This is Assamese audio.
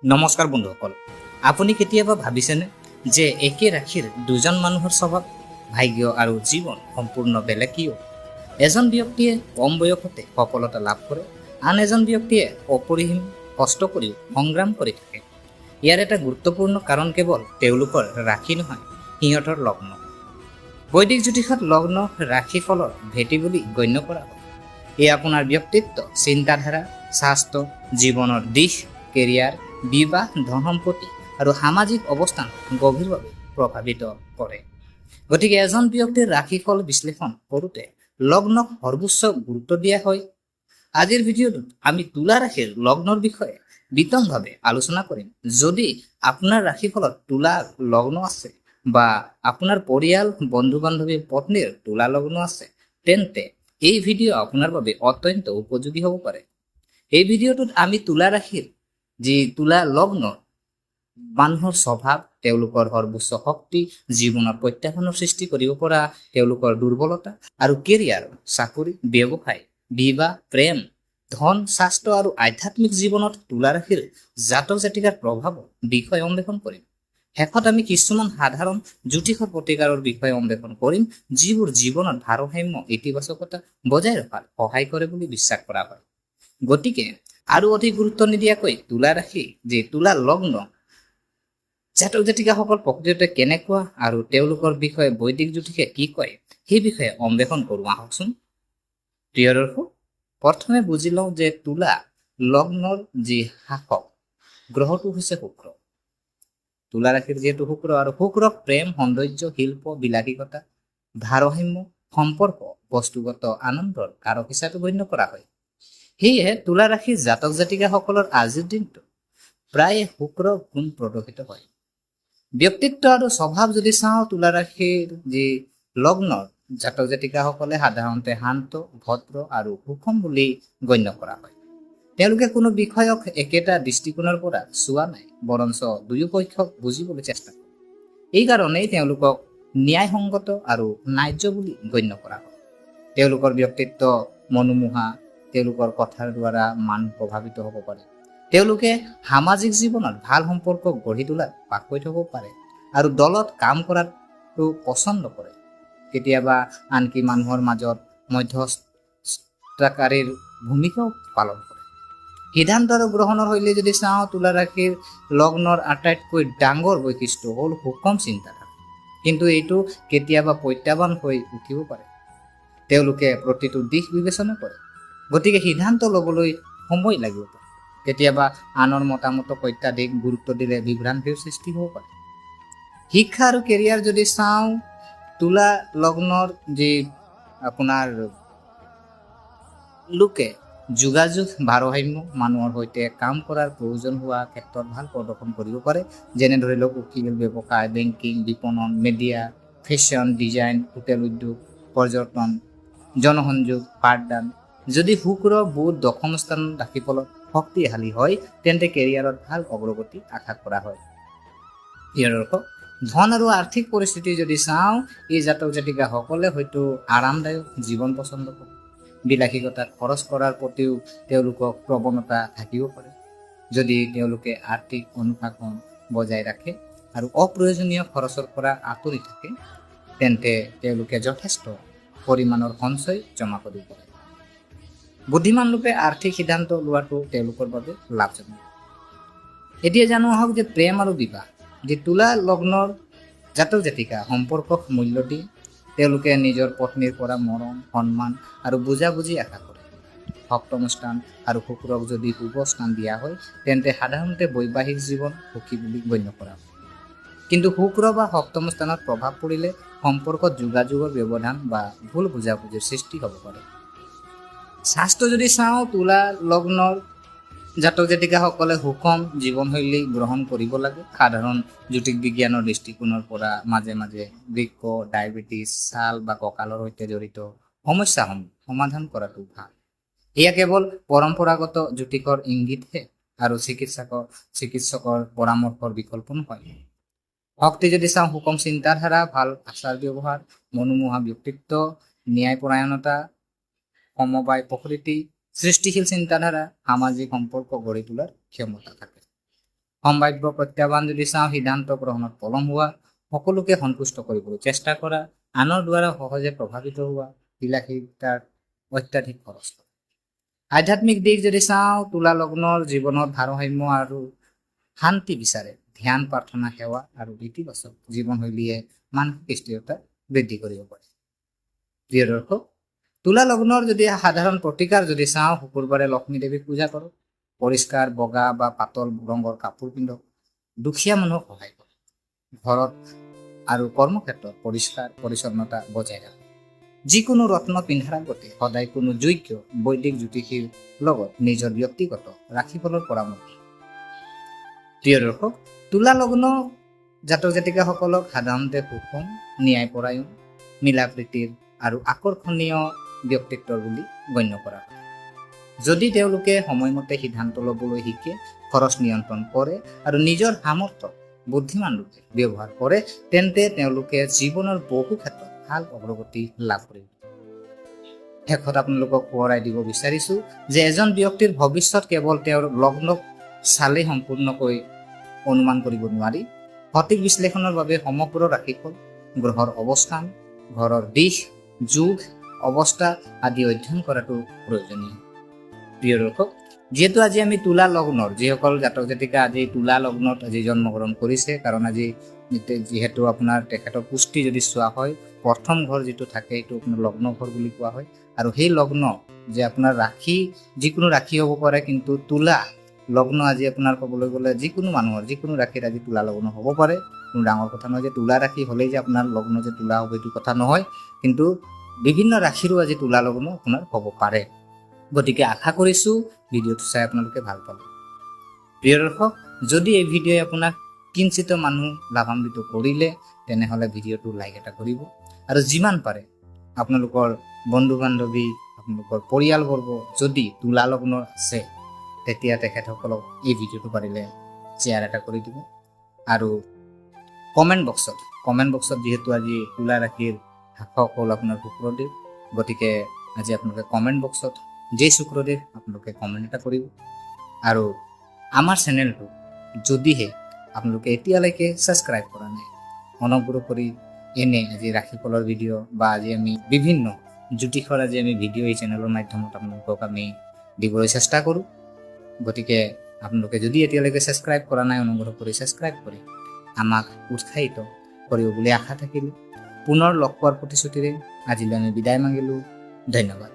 নমস্কাৰ বন্ধুসকল, আপুনি কেতিয়াবা ভাবিছেনে যে একে ৰাশিৰ দুজন মানুহৰ স্বভাৱ, ভাগ্য আৰু জীৱন সম্পূৰ্ণ বেলেগ কিয়? এজন ব্যক্তিয়ে কম বয়সতে সফলতা লাভ কৰে, আন এজন ব্যক্তিয়ে অপৰিসীম কষ্ট কৰিও সংগ্ৰাম কৰি থাকে। ইয়াৰ এটা গুৰুত্বপূৰ্ণ কাৰণ কেৱল তেওঁলোকৰ ৰাশি নহয়, সিহঁতৰ লগ্ন। বৈদিক জ্যোতিষত লগ্ন ৰাশিফলৰ ভেটি বুলি গণ্য কৰা হয়। ই আপোনাৰ ব্যক্তিত্ব, চিন্তাধাৰা, স্বাস্থ্য, জীৱনৰ দিশ, কেৰিয়াৰ, বিবাহ, ধন সম্পত্তি আৰু সামাজিক অৱস্থান গভীৰভাৱে প্ৰভাৱিত কৰে। গতিকে এজন ব্যক্তিৰ ৰাশিফল বিশ্লেষণ কৰোঁতে লগ্নক সৰ্বোচ্চ গুৰুত্ব দিয়া হয়। আজিৰ ভিডিঅ'টোত আমি তুলা ৰাশিৰ লগ্নৰ বিষয়ে বিতংভাৱে আলোচনা কৰিম। যদি আপোনাৰ ৰাশিফলত তুলা লগ্ন আছে বা আপোনাৰ পৰিয়াল, বন্ধু বান্ধৱী, পত্নীৰ তুলা লগ্ন আছে, তেন্তে এই ভিডিঅ' আপোনাৰ বাবে অত্যন্ত উপযোগী হ'ব পাৰে। এই ভিডিঅ'টোত আমি তুলা ৰাশিৰ যি তুলা লগ্ন মানুহৰ স্বভাৱ, তেওঁলোকৰ সৰ্বোচ্চ শক্তি, জীৱনৰ প্ৰত্যাহ্বানৰ সৃষ্টি কৰিব পৰা তেওঁলোকৰ দুৰ্বলতা আৰু কেৰিয়াৰ, চাকৰি, ব্যৱসায়, বিবাহ, প্ৰেম, ধন, স্বাস্থ্য আৰু আধ্যাত্মিক জীৱনত তুলা ৰাশিৰ জাতক জাতিকাৰ প্ৰভাৱৰ বিষয়ে অন্বেষণ কৰিম। শেষত আমি কিছুমান সাধাৰণ জ্যোতিষৰ প্ৰতিকাৰৰ বিষয়ে অন্বেষণ কৰিম, যিবোৰ জীৱনত ভাৰসাম্য, ইতিবাচকতা বজাই ৰখাত সহায় কৰে বুলি বিশ্বাস কৰা হয়। গতিকে আৰু অধিক গুৰুত্ব নিদিয়াকৈ তুলা ৰাশি যি তুলা লগ্ন জাতক জাতিকাসকল প্ৰকৃততে কেনেকুৱা আৰু তেওঁলোকৰ বিষয়ে বৈদিক জ্যোতিষে কি কয়, সেই বিষয়ে অন্বেষণ কৰোঁ আহকচোন। প্ৰিয় দৰ্শক, প্ৰথমে বুজি লওঁ যে তুলা লগ্নৰ যি শাসক গ্ৰহটো হৈছে শুক্ৰ। তুলা ৰাশিৰ যিহেতু শুক্ৰ, আৰু শুক্ৰক প্ৰেম, সৌন্দৰ্য, শিল্প, বিলাসিকতা, ভাৰসাম্য, সম্পৰ্ক, বস্তুগত আনন্দৰ কাৰক হিচাপে গণ্য কৰা হয়। সেয়েহে তুলা ৰাশিৰ জাতক জাতিকাসকলৰ আজিৰ দিনটো প্ৰায় শুক্ৰ গুণ প্ৰদৰ্শিত হয়। ব্যক্তিত্ব আৰু স্বভাৱ যদি চাওঁ, তুলা ৰাশিৰ যি লগ্নৰ জাতক জাতিকাসকলে সাধাৰণতে শান্ত, ভদ্ৰ আৰু সুষম বুলি গণ্য কৰা হয়। তেওঁলোকে কোনো বিষয়ক একেটা দৃষ্টিকোণৰ পৰা চোৱা নাই, বৰঞ্চ দুয়ো পক্ষক বুজিবলৈ চেষ্টা কৰে। এই কাৰণেই তেওঁলোকক ন্যায়সংগত আৰু ন্যায্য বুলি গণ্য কৰা হয়। তেওঁলোকৰ ব্যক্তিত্ব মনোমোহা, তেওঁলোকৰ কথাৰ দ্বাৰা মানুহ প্ৰভাৱিত হ'ব পাৰে। তেওঁলোকে সামাজিক জীৱনত ভাল সম্পৰ্ক গঢ়ি তোলাত পাকৈত হ'ব পাৰে আৰু দলত কাম কৰাটো পচন্দ কৰে। কেতিয়াবা আনকি মানুহৰ মাজত মধ্যস্থতাকাৰীৰ ভূমিকাও পালন কৰে। সিদ্ধান্ত আৰু গ্ৰহণৰ শৈলী যদি চাওঁ, তুলা ৰাশিৰ লগ্নৰ আটাইতকৈ ডাঙৰ বৈশিষ্ট্য হ'ল সুষম চিন্তাধাৰা, কিন্তু এইটো কেতিয়াবা প্ৰত্যাহ্বান হৈ উঠিব পাৰে। তেওঁলোকে প্ৰতিটো দিশ বিবেচনা কৰে, গতিকে সিদ্ধান্ত ল'বলৈ সময় লাগিব পাৰে। কেতিয়াবা আনৰ মতামতক অত্যাধিক গুৰুত্ব দিলে বিভ্ৰান্তিৰ সৃষ্টি হ'ব পাৰে। শিক্ষা আৰু কেৰিয়াৰ যদি চাওঁ, তুলা লগ্নৰ যি আপোনাৰ লোকে যোগাযোগ, ভাৰসাম্য, মানুহৰ সৈতে কাম কৰাৰ প্ৰয়োজন হোৱা ক্ষেত্ৰত ভাল প্ৰদৰ্শন কৰিব পাৰে। যেনে ধৰি লওক উকিল, ব্যৱসায়, বেংকিং, বিপণন, মিডিয়া, ফেশ্বন, ডিজাইন, হোটেল উদ্যোগ, পৰ্যটন, জনসংযোগ, পাঠদান। যদি শুক্ৰ, বুধ দশম স্থান ৰাশিফলত শক্তিশালী হয়, তেন্তে কেৰিয়াৰত ভাল অগ্ৰগতি আশা কৰা হয়। প্ৰিয় দৰ্শক, ধন আৰু আৰ্থিক পৰিস্থিতি যদি চাওঁ, এই জাতক জাতিকাসকলে হয়তো আৰামদায়ক জীৱন পছন্দ কৰে। বিলাসিকতাত খৰচ কৰাৰ প্ৰতিও তেওঁলোকক প্ৰৱণতা থাকিব পাৰে। যদি তেওঁলোকে আৰ্থিক অনুশাসন বজাই ৰাখে আৰু অপ্ৰয়োজনীয় খৰচৰ পৰা আঁতৰি থাকে, তেন্তে তেওঁলোকে যথেষ্ট পৰিমাণৰ সঞ্চয় জমা কৰিব পাৰে। বুদ্ধিমান লোকে আৰ্থিক সিদ্ধান্ত লোৱাটো তেওঁলোকৰ বাবে লাভজনক। এতিয়া জানো আহক যে প্ৰেম আৰু বিবাহ যি তুলা লগ্নৰ জাতক জাতিকা সম্পৰ্কক মূল্য দিয়ে। তেওঁলোকে নিজৰ পত্নীৰ পৰা মৰম, সন্মান আৰু বুজাবুজি আশা কৰে। সপ্তম স্থান আৰু শুক্ৰক যদি শুভ স্থান দিয়া হয়, তেন্তে সাধাৰণতে বৈবাহিক জীৱন সুখী বুলি গণ্য কৰা হয়। কিন্তু শুক্ৰ বা সপ্তম স্থানত প্ৰভাৱ পৰিলে সম্পৰ্কত যোগাযোগৰ ব্যৱধান বা ভুল বুজাবুজিৰ সৃষ্টি হ'ব পাৰে। স্বাস্থ্য যদি চাওঁ, তুলা লগ্নৰ জাতক জাতিকাসকলে সুষম জীৱনশৈলী গ্ৰহণ কৰিব লাগে। সাধাৰণ জ্যোতিষ বিজ্ঞানৰ দৃষ্টিকোণৰ পৰা মাজে মাজে বৃক্ক, ডায়েবেটিছ, ছাল বা কঁকালৰ সৈতে জড়িত সমস্যাসমূহ সমাধান কৰাটো ভাল। এয়া কেৱল পৰম্পৰাগত জ্যোতিষৰ ইংগিতহে আৰু চিকিৎসকৰ পৰামৰ্শৰ বিকল্প নহয়। শক্তি যদি চাওঁ, সুষম চিন্তাধাৰা, ভাল আচাৰ ব্যৱহাৰ, মনোমোহা ব্যক্তিত্ব, ন্যায়পৰায়ণতা, সমবায় প্ৰকৃতি, সৃষ্টিশীল চিন্তাধাৰা, সামাজিক সম্পৰ্ক গঢ়ি তোলাৰ ক্ষমতা থাকে। সম্ভাৱ্য প্ৰত্যাহ্বান যদি চাওঁ, সিদ্ধান্ত গ্ৰহণত পলম হোৱা, সকলোকে সন্তুষ্ট কৰিবলৈ চেষ্টা কৰা, আনৰ দ্বাৰা সহজে প্ৰভাৱিত হোৱা, বিলাসিতাৰ অত্যাধিক খৰচ কৰা। আধ্যাত্মিক দিশ যদি চাওঁ, তুলা লগ্নৰ জীৱনত ভাৰসাম্য আৰু শান্তি বিচাৰে। ধ্যান, প্ৰাৰ্থনা, সেৱা আৰু ইতিবাচক জীৱনশৈলীয়ে মানসিক স্থিৰতা বৃদ্ধি কৰিব পাৰে। প্ৰিয় দৰ্শক, তুলা লগ্নৰ যদি সাধাৰণ প্ৰতিকাৰ যদি চাওঁ, শুকুৰবাৰে লক্ষ্মী দেৱীক পূজা কৰক, পৰিষ্কাৰ বগা বা পাতল ৰঙৰ কাপোৰ পিন্ধক, দুখীয়া মানুহক সহায় কৰক, ঘৰত আৰু কৰ্মক্ষেত্ৰত পৰিষ্কাৰ পৰিচ্ছন্নতা বজাই ৰাখক। যিকোনো ৰত্ন পিন্ধাৰ আগতে সদায় কোনো যোগ্য বৈদিক জ্যোতিষীৰ লগত নিজৰ ব্যক্তিগত ৰাশিফলৰ পৰামৰ্শ। প্ৰিয় দৰ্শক, তুলা লগ্ন জাতক জাতিকাসকলক সাধাৰণতে সুষম, ন্যায়পৰায়ণ, মিলাপ্ৰীতিৰ আৰু আকৰ্ষণীয় ব্যক্তিত্বৰ বুলি গণ্য কৰা হয়। যদি তেওঁলোকে সময়মতে সিদ্ধান্ত ল'বলৈ শিকে, খৰচ নিয়ন্ত্ৰণ কৰে আৰু নিজৰ সামৰ্থ্য বুদ্ধিমান ৰূপে ব্যৱহাৰ কৰে, তেন্তে তেওঁলোকে জীৱনৰ বহু ক্ষেত্ৰত ভাল অগ্ৰগতি লাভ কৰিব। শেষত আপোনালোকক সোঁৱৰাই দিব বিচাৰিছোঁ যে এজন ব্যক্তিৰ ভৱিষ্যত কেৱল তেওঁৰ লগ্নক চালেই সম্পূৰ্ণকৈ অনুমান কৰিব নোৱাৰি। সঠিক বিশ্লেষণৰ বাবে সমগ্ৰ ৰাশিফল, গ্ৰহৰ অৱস্থান, ঘৰৰ দিশ, যোগ, অৱস্থা আদি অধ্যয়ন কৰাটো প্ৰয়োজনীয়। প্ৰিয় দৰ্শক, যিহেতু আজি আমি তুলা লগ্নৰ যিসকল জাতক জাতিকা আজি তুলা লগ্নত আজি জন্মগ্ৰহণ কৰিছে, কাৰণ আজি যিহেতু আপোনাৰ তেখেতৰ পুষ্টি যদি চোৱা হয়, প্ৰথম ঘৰ যিটো থাকে সেইটো আপোনাৰ লগ্ন ঘৰ বুলি কোৱা হয়। আৰু সেই লগ্ন যে আপোনাৰ ৰাশি, যিকোনো ৰাশি হ'ব পাৰে, কিন্তু তুলা লগ্ন আজি আপোনাৰ ক'বলৈ গ'লে যিকোনো মানুহৰ যিকোনো ৰাশিৰ আজি তুলা লগ্ন হ'ব পাৰে। কোনো ডাঙৰ কথা নহয় যে তুলা ৰাশি হ'লেই যে আপোনাৰ লগ্ন যে তুলা হ'ব এইটো কথা নহয়, কিন্তু বিভিন্ন ৰাশিৰো আজি তুলা লগ্ন আপোনাৰ হ'ব পাৰে। গতিকে আশা কৰিছোঁ ভিডিঅ'টো চাই আপোনালোকে ভাল পাব। প্ৰিয় দৰ্শক, যদি এই ভিডিঅ'ই আপোনাক কিঞ্চিত মানুহ লাভান্বিত কৰিলে, তেনেহ'লে ভিডিঅ'টো লাইক এটা কৰিব আৰু যিমান পাৰে আপোনালোকৰ বন্ধু বান্ধৱী, আপোনালোকৰ পৰিয়ালবৰ্গ যদি তুলা লগ্ন আছে, তেতিয়া তেখেতসকলক এই ভিডিঅ'টো পাৰিলে শ্বেয়াৰ এটা কৰি দিব। আৰু কমেণ্ট বক্সত যিহেতু আজি তুলা ৰাশিৰ শাসক হ'ল আপোনাৰ শুক্ৰদেৱ, গতিকে আজি আপোনালোকে কমেণ্ট বক্সত যে শুক্ৰদেৱ আপোনালোকে কমেণ্ট এটা কৰিব। আৰু আমাৰ চেনেলটো যদিহে আপোনালোকে এতিয়ালৈকে ছাবস্ক্ৰাইব কৰা নাই, অনুগ্ৰহ কৰি এনে আজি ৰাশিফলৰ ভিডিঅ' বা আজি আমি বিভিন্ন জ্যোতিষৰ আজি আমি ভিডিঅ' এই চেনেলৰ মাধ্যমত আপোনালোকক আমি দিবলৈ চেষ্টা কৰোঁ। গতিকে আপোনালোকে যদি এতিয়ালৈকে ছাবস্ক্ৰাইব কৰা নাই, অনুগ্ৰহ কৰি ছাবস্ক্ৰাইব কৰি আমাক উৎসাহিত কৰিব বুলি আশা থাকিল। পুনৰ লগ পোৱাৰ প্ৰতিশ্ৰুতিৰে আজিলৈ আমি বিদায় মাগিলোঁ। ধন্যবাদ।